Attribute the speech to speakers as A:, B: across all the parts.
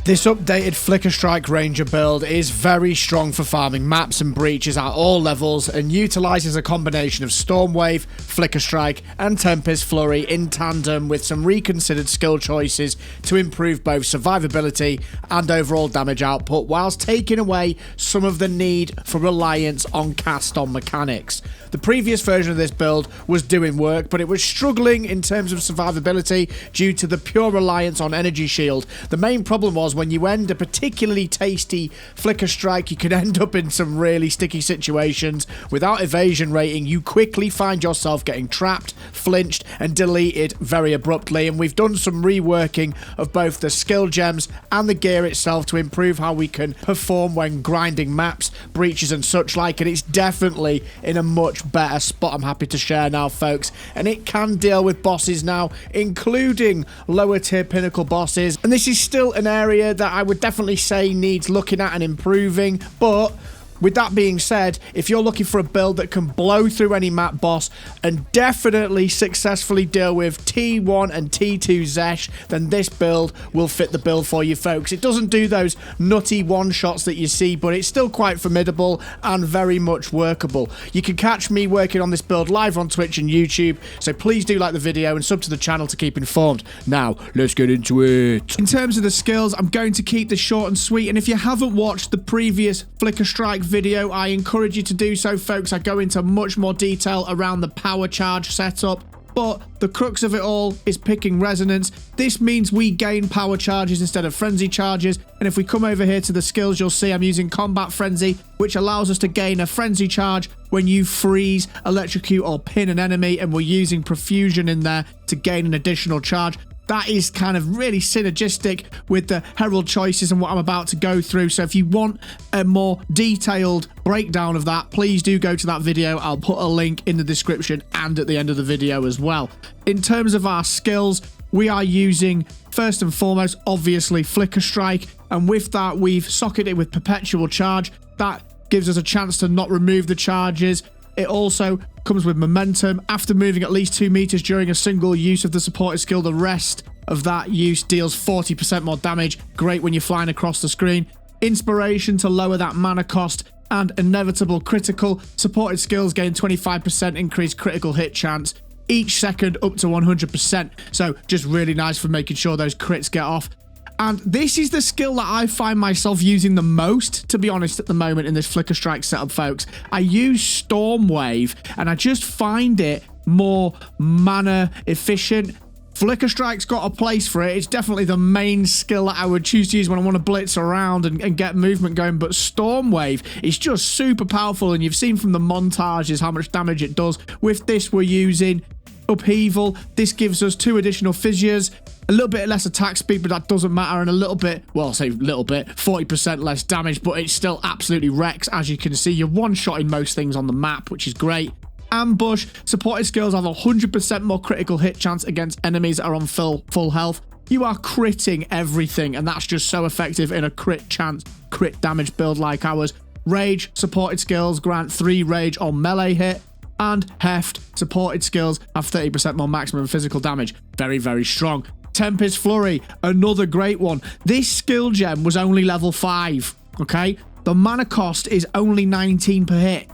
A: This updated Flicker Strike Ranger build is very strong for farming maps and breaches at all levels and utilises a combination of Stormwave, Flicker Strike and Tempest Flurry in tandem with some reconsidered skill choices to improve both survivability and overall damage output whilst taking away some of the need for reliance on cast-on mechanics. The previous version of this build was doing work, but it was struggling in terms of survivability due to the pure reliance on Energy Shield. The main problem was when you end a particularly tasty Flicker Strike, you could end up in some really sticky situations. Without evasion rating, you quickly find yourself getting trapped, flinched, and deleted very abruptly. And we've done some reworking of both the skill gems and the gear itself to improve how we can perform when grinding maps, breaches, and such like. And it's definitely in a much better spot, I'm happy to share now, folks. And it can deal with bosses now, including lower tier pinnacle bosses. And this is still an area that I would definitely say needs looking at and improving, but with that being said, if you're looking for a build that can blow through any map boss and definitely successfully deal with T1 and T2 Zesh, then this build will fit the bill for you, folks. It doesn't do those nutty one-shots that you see, but it's still quite formidable and very much workable. You can catch me working on this build live on Twitch and YouTube, so please do like the video and sub to the channel to keep informed. Now, let's get into it. In terms of the skills, I'm going to keep this short and sweet, and if you haven't watched the previous Flicker Strike video, I encourage you to do so, folks. I go into much more detail around the power charge setup, but the crux of it all is picking resonance. This means we gain power charges instead of frenzy charges, and if we come over here to the skills, you'll see I'm using combat frenzy, which allows us to gain a frenzy charge when you freeze, electrocute, or pin an enemy, and we're using profusion in there to gain an additional charge. That is kind of really synergistic with the herald choices and what I'm about to go through. So if you want a more detailed breakdown of that, please do go to that video. I'll put a link in the description and at the end of the video as well. In terms of our skills, we are using, first and foremost, obviously, Flicker Strike. And with that, we've socketed it with Perpetual Charge. That gives us a chance to not remove the charges. It also comes with momentum. After moving at least 2 meters during a single use of the supported skill, the rest of that use deals 40% more damage. Great when you're flying across the screen. Inspiration to lower that mana cost, and inevitable critical. Supported skills gain 25% increased critical hit chance each second up to 100%. So just really nice for making sure those crits get off. And this is the skill that I find myself using the most, to be honest, at the moment in this Flicker Strike setup, folks. I use Stormwave, and I just find it more mana efficient. Flicker Strike's got a place for it. It's definitely the main skill that I would choose to use when I want to blitz around and get movement going. But Stormwave is just super powerful, and you've seen from the montages how much damage it does. With this, we're using Upheaval. This gives us 2 additional fissures, a little bit less attack speed, but that doesn't matter, and a little bit, well, I'll say little bit, 40% less damage, but it still absolutely wrecks. As you can see, you're one-shotting most things on the map, which is great. Ambush. Supported skills have 100% more critical hit chance against enemies that are on full health. You are critting everything, and that's just so effective in a crit chance, crit damage build like ours. Rage. Supported skills grant 3 rage on melee hit. And Heft. Supported skills have 30% more maximum physical damage. Very, very strong. Tempest Flurry, another great one. This skill gem was only level 5, okay? The mana cost is only 19 per hit.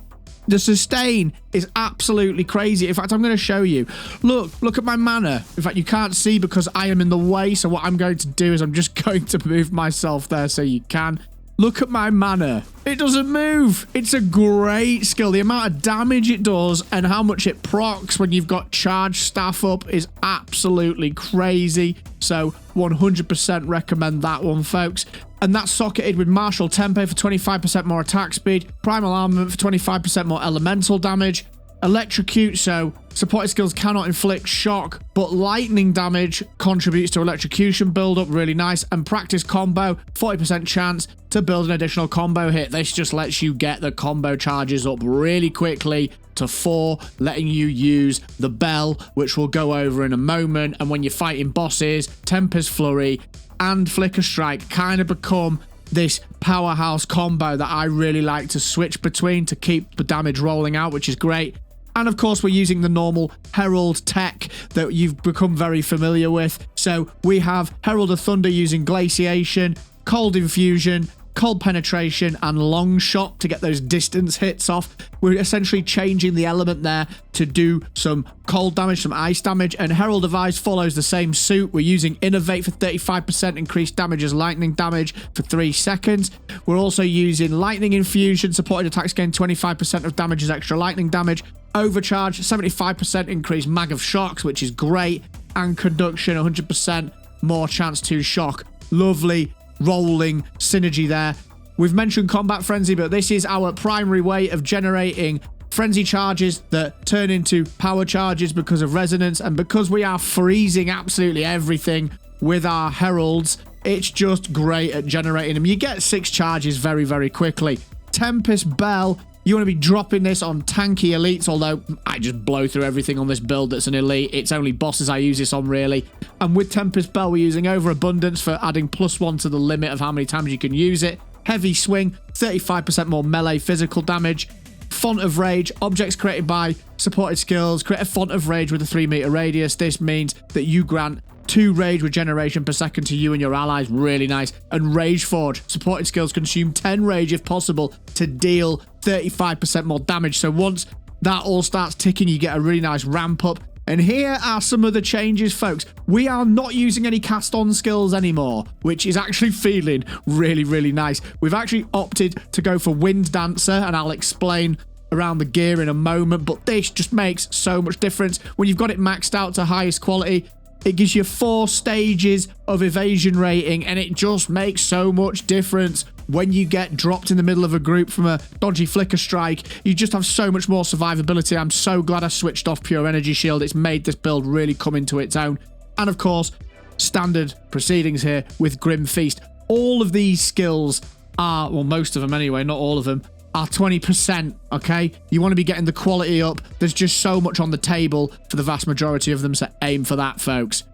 A: The sustain is absolutely crazy. In fact, I'm going to show you. Look at my mana. In fact, you can't see because I am in the way, so what I'm going to do is I'm just going to move myself there so you can. Look at my mana. It doesn't move. It's a great skill. The amount of damage it does and how much it procs when you've got charge staff up is absolutely crazy. So 100% recommend that one, folks. And that's socketed with Martial Tempo for 25% more attack speed, Primal Armament for 25% more elemental damage, Electrocute, so supported skills cannot inflict shock, but lightning damage contributes to electrocution build-up, really nice, and Practice Combo, 40% chance to build an additional combo hit. This just lets you get the combo charges up really quickly to 4, letting you use the bell, which we'll go over in a moment. And when you're fighting bosses, Tempest Flurry and Flicker Strike kind of become this powerhouse combo that I really like to switch between to keep the damage rolling out, which is great. And of course, we're using the normal Herald tech that you've become very familiar with. So we have Herald of Thunder using Glaciation, cold infusion, cold penetration, and long shot to get those distance hits off. We're essentially changing the element there to do some cold damage, some ice damage, and Herald of Ice follows the same suit. We're using Innovate for 35% increased damage as lightning damage for 3 seconds. We're also using Lightning Infusion, supported attacks gain 25% of damage as extra lightning damage. Overcharge, 75% increased Mag of Shocks, which is great, and Conduction, 100% more chance to shock. Lovely rolling synergy there. We've mentioned Combat Frenzy, but this is our primary way of generating frenzy charges that turn into power charges because of resonance, and because we are freezing absolutely everything with our heralds, it's just great at generating them. You get 6 charges very, very quickly. Tempest Bell, you want to be dropping this on tanky elites, although I just blow through everything on this build that's an elite. It's only bosses I use this on, really. And with Tempest Bell, we're using Overabundance for adding +1 to the limit of how many times you can use it. Heavy Swing, 35% more melee physical damage. Font of Rage, objects created by supported skills create a Font of Rage with a 3-meter radius. This means that you grant 2 rage regeneration per second to you and your allies. Really nice. And Rage Forge, supported skills consume 10 rage if possible to deal 35% more damage. So once that all starts ticking, you get a really nice ramp up. And here are some of the changes, folks. We are not using any cast-on skills anymore, which is actually feeling really, really nice. We've actually opted to go for Wind Dancer, and I'll explain around the gear in a moment, but this just makes so much difference. When you've got it maxed out to highest quality, it gives you 4 stages of evasion rating, and it just makes so much difference. When you get dropped in the middle of a group from a dodgy flicker strike, you just have so much more survivability. I'm so glad I switched off Pure Energy Shield. It's made this build really come into its own. And of course, standard proceedings here with Grim Feast. All of these skills are, well, most of them anyway, not all of them, are 20%, okay? You want to be getting the quality up. There's just so much on the table for the vast majority of them, so aim for that, folks.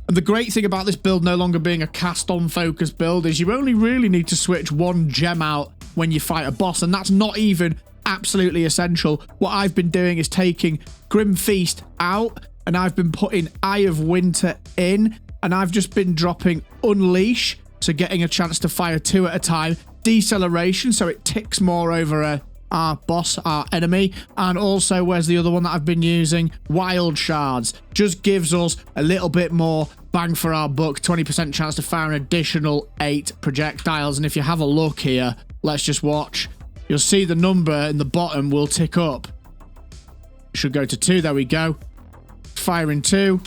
A: And the great thing about this build no longer being a cast-on focus build is you only really need to switch 1 gem out when you fight a boss, and that's not even absolutely essential. What I've been doing is taking Grim Feast out, and I've been putting Eye of Winter in, and I've just been dropping Unleash, so getting a chance to fire 2 at a time. Deceleration, so it ticks more over our boss, our enemy. And also, where's the other one that I've been using? Wild Shards. Just gives us a little bit more bang for our buck. 20% chance to fire an additional 8 projectiles. And if you have a look here, let's just watch. You'll see the number in the bottom will tick up. Should go to 2. There we go. Firing 2.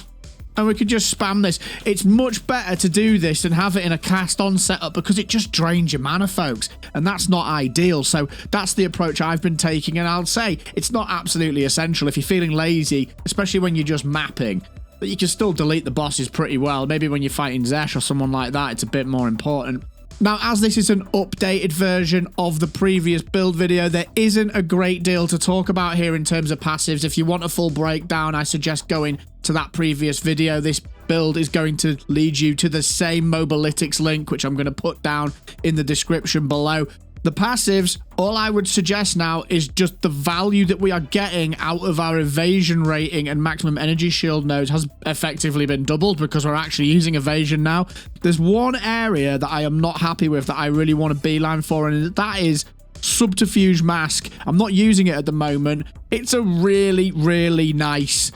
A: And we could just spam this. It's much better to do this than have it in a cast-on setup because it just drains your mana, folks. And that's not ideal. So that's the approach I've been taking. And I'll say it's not absolutely essential if you're feeling lazy, especially when you're just mapping. But you can still delete the bosses pretty well. Maybe when you're fighting Zesh or someone like that, it's a bit more important. Now, as this is an updated version of the previous build video, there isn't a great deal to talk about here in terms of passives. If you want a full breakdown, I suggest going to that previous video. This build is going to lead you to the same Mobalytics link, which I'm going to put down in the description below. The passives, all I would suggest now is just the value that we are getting out of our evasion rating and maximum energy shield nodes has effectively been doubled because we're actually using evasion now. There's one area that I am not happy with that I really want to beeline for, and that is Subterfuge Mask. I'm not using it at the moment. It's a really, really nice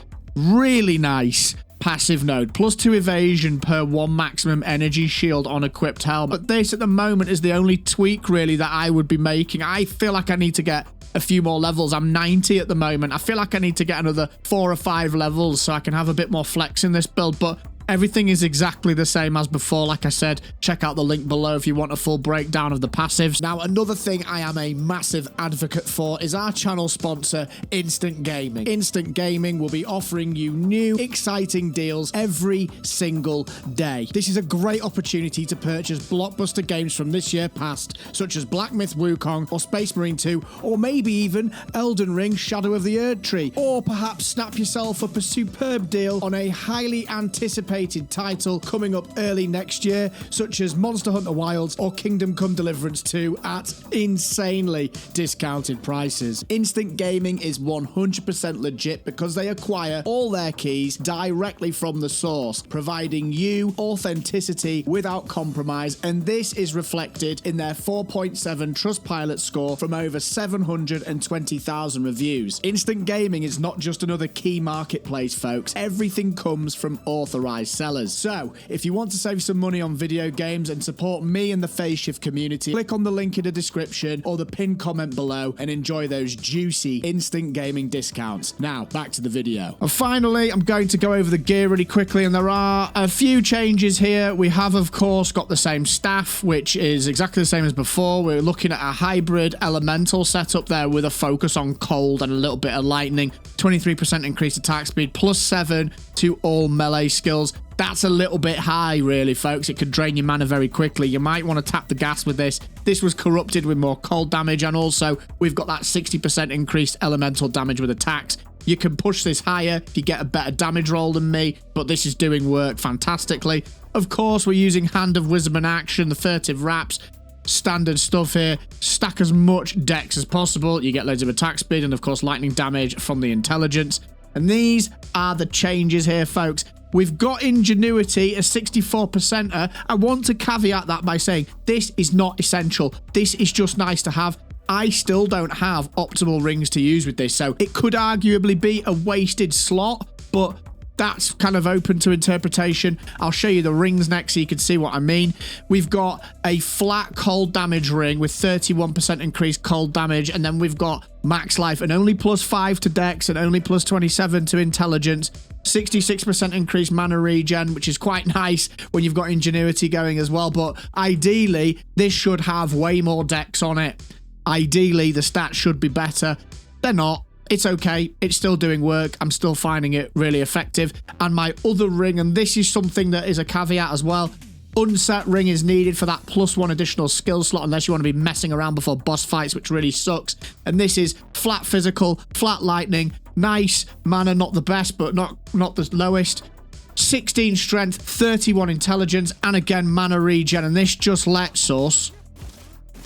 A: passive node. +2 evasion per 1 maximum energy shield on equipped helmet. But this at the moment is the only tweak really that I would be making. I feel like I need to get a few more levels. I'm 90 at the moment. I feel like I need to get another 4 or 5 levels so I can have a bit more flex in this build. But everything is exactly the same as before. Like I said, check out the link below if you want a full breakdown of the passives. Now, another thing I am a massive advocate for is our channel sponsor, Instant Gaming. Instant Gaming will be offering you new, exciting deals every single day. This is a great opportunity to purchase blockbuster games from this year past, such as Black Myth Wukong or Space Marine 2, or maybe even Elden Ring Shadow of the Erdtree. Or perhaps snap yourself up a superb deal on a highly anticipated anticipated title coming up early next year, such as Monster Hunter Wilds or Kingdom Come Deliverance 2 at insanely discounted prices. Instant Gaming is 100% legit because they acquire all their keys directly from the source, providing you authenticity without compromise, and this is reflected in their 4.7 Trustpilot score from over 720,000 reviews. Instant Gaming is not just another key marketplace, folks. Everything comes from authorized sellers. So, if you want to save some money on video games and support me and the Phase Shift community, click on the link in the description or the pinned comment below and enjoy those juicy Instant Gaming discounts. Now, back to the video. And finally, I'm going to go over the gear really quickly, and there are a few changes here. We have, of course, got the same staff, which is exactly the same as before. We're looking at a hybrid elemental setup there with a focus on cold and a little bit of lightning. 23% increased attack speed, +7 to all melee skills. That's a little bit high, really, folks. It could drain your mana very quickly. You might want to tap the gas with this. This was corrupted with more cold damage, and also we've got that 60% increased elemental damage with attacks. You can push this higher if you get a better damage roll than me, but this is doing work fantastically. Of course, we're using Hand of Wisdom and Action, the furtive wraps, standard stuff here. Stack as much dex as possible. You get loads of attack speed and, of course, lightning damage from the intelligence. And these are the changes here, folks. We've got Ingenuity, a 64%er. I want to caveat that by saying this is not essential. This is just nice to have. I still don't have optimal rings to use with this, so it could arguably be a wasted slot, but that's kind of open to interpretation. I'll show you the rings next so you can see what I mean. We've got a flat cold damage ring with 31% increased cold damage, and then we've got max life and only +5 to dex and only +27 to intelligence. 66% increased mana regen, which is quite nice when you've got Ingenuity going as well, but ideally this should have way more dex on it. Ideally the stats should be better. They're not. It's okay. It's still doing work. I'm still finding it really effective. And my other ring, and this is something that is a caveat as well, unset ring is needed for that +1 additional skill slot unless you want to be messing around before boss fights, which really sucks. And this is flat physical, flat lightning, nice mana, not the best, but not the lowest. 16 strength, 31 intelligence, and again mana regen. And this just lets us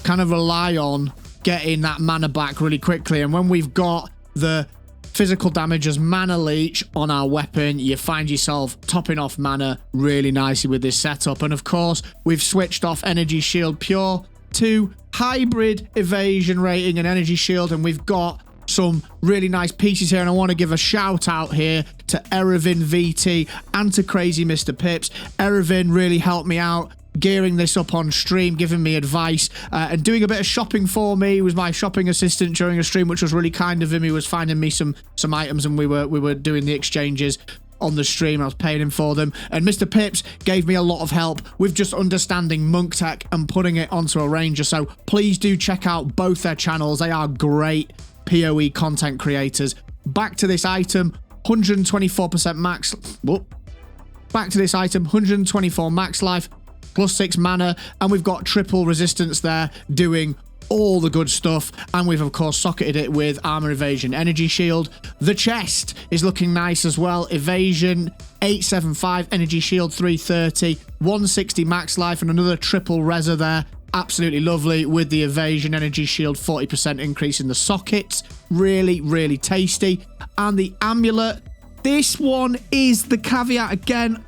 A: kind of rely on getting that mana back really quickly. And when we've got the physical damage as mana leech on our weapon, you find yourself topping off mana really nicely with this setup. And of course, we've switched off Energy Shield Pure to hybrid evasion rating and Energy Shield, and we've got some really nice pieces here. And I want to give a shout out here to Erevin VT and to Crazy Mr. Pips. Erevin really helped me out gearing this up on stream, giving me advice and doing a bit of shopping for me. He was my shopping assistant during a stream, which was really kind of him. He was finding me some items, and we were doing the exchanges on the stream. I was paying him for them. And Mr. Pips gave me a lot of help with just understanding monk tech and putting it onto a ranger. So please do check out both their channels. They are great PoE content creators. Back to this item, 124% max. Whoop. Back to this item, 124 max life, +6 mana, and we've got triple resistance there doing all the good stuff. And we've of course socketed it with armor evasion, energy shield. The chest is looking nice as well. Evasion 875, energy shield 330, 160 max life, and another triple reser there. Absolutely lovely with the evasion, energy shield, 40% increase in the sockets. Really tasty. And the amulet, this one is the caveat again.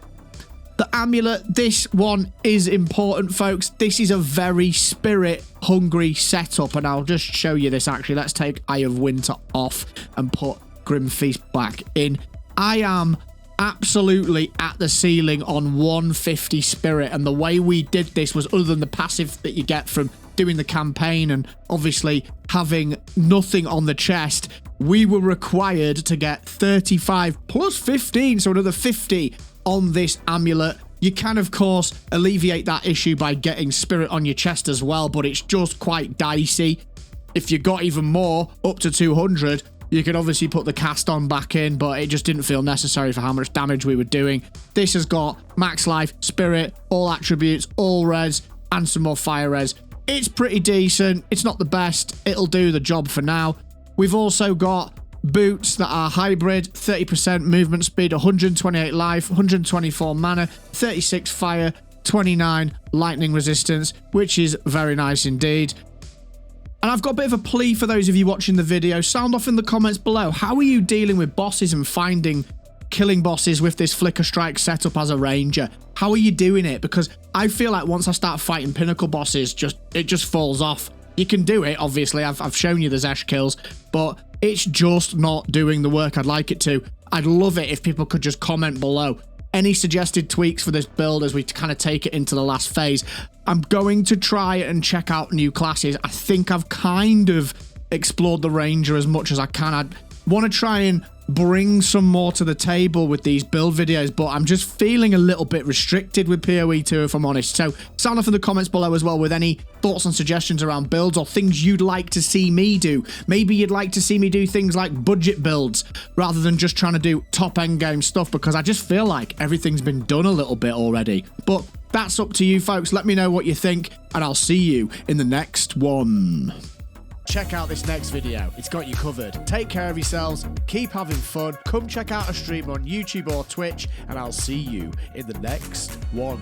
A: The amulet, this one is important, folks. This is a very spirit-hungry setup, and I'll just show you this, actually. Let's take Eye of Winter off and put Grim Feast back in. I am absolutely at the ceiling on 150 spirit, and the way we did this was, other than the passive that you get from doing the campaign and obviously having nothing on the chest, we were required to get 35 plus 15, so another 50 on this amulet. You can of course alleviate that issue by getting spirit on your chest as well, but it's just quite dicey. If you got even more, up to 200, you could obviously put the cast on back in, but it just didn't feel necessary for how much damage we were doing. This has got max life, spirit, all attributes, all res, and some more fire res. It's pretty decent. It's not the best. It'll do the job for now. We've also got boots that are hybrid, 30% movement speed, 128 life, 124 mana, 36 fire, 29 lightning resistance, which is very nice indeed. And I've got a bit of a plea for those of you watching the video. Sound off in the comments below. How are you dealing with bosses and finding killing bosses with this Flicker Strike setup as a ranger? How are you doing it? Because I feel like once I start fighting pinnacle bosses, it just falls off. You can do it, obviously. I've shown you the Zesh kills, but it's just not doing the work I'd like it to. I'd love it if people could just comment below any suggested tweaks for this build as we kind of take it into the last phase. I'm going to try and check out new classes. I think I've kind of explored the Ranger as much as I can. I want to try and bring some more to the table with these build videos, but I'm just feeling a little bit restricted with PoE 2, if I'm honest. So sound off in the comments below as well with any thoughts and suggestions around builds or things you'd like to see me do. Maybe you'd like to see me do things like budget builds rather than just trying to do top end game stuff, because I just feel like everything's been done a little bit already. But that's up to you folks. Let me know what you think, and I'll see you in the next one. Check out this next video, it's got you covered. Take care of yourselves, keep having fun, come check out a stream on YouTube or Twitch, and I'll see you in the next one.